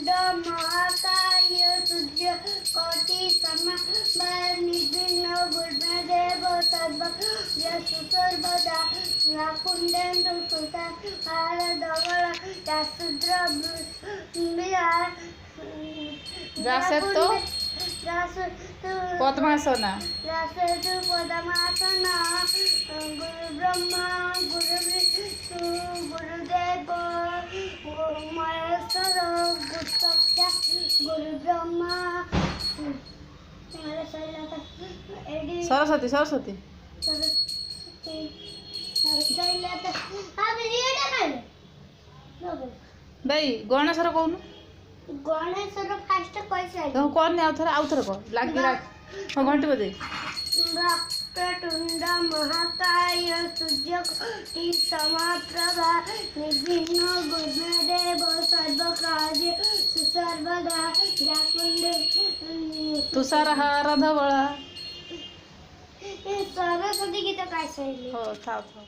वक्रतुंड महाकाय सूर्यकोटि समप्रभा निर्विघ्नं गुरुदेव सर्वदा नाकुंडेन्दु सुताहारधवल जासतो पद्मासना पद्मासना गुरु ब्रह्मा गुरु विष्णु गुरुदेव महेश्वर गुरु साक्षात् गुरु ब्रह्मा सरस्वती सरस्वती भाई गणेशर कौन गणेशर फास्ट कैसे तो कौन आउ थे कह लगी हाँ घंटी बजे वक्रतुंड महाकाय सूर्यकोटि समप्रभा निर्विघ्नं गुरुदेव सर्वकार्येषु सर्वदा तुषारहार धवला सरस्वती गीत काय हो थाव थाव